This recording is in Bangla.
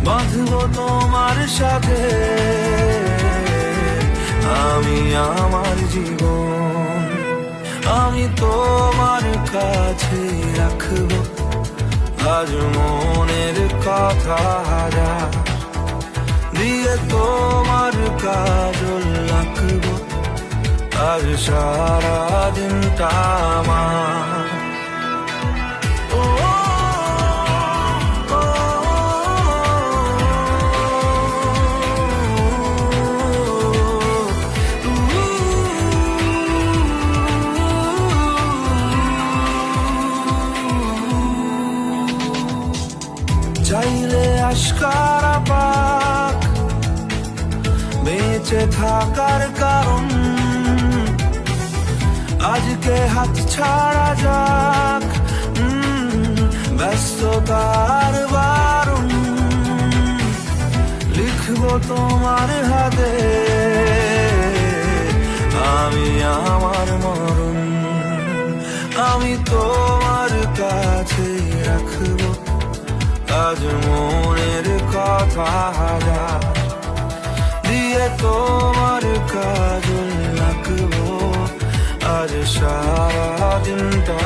বাঁধবো তোমার সাথে আমি আমার জীবন। আমি তোমার কাছে রাখবো আজ মনের কথা দিয়ে তোমার কাজল রাখবো আজ সারা দিনটা আমার। চাইলে আশকারা পাক বেঁচে থাকার কারণ, আজকে হাত ছাড়া যাক ব্যস্ততার বারণ। লিখবো তোমার হাতে আমি আমার মরণ। আমি তোমার কাছে রাখবো আজ মনের কথা দিয়ে তোমার কাজল রাখবো আজ সারা দিনটা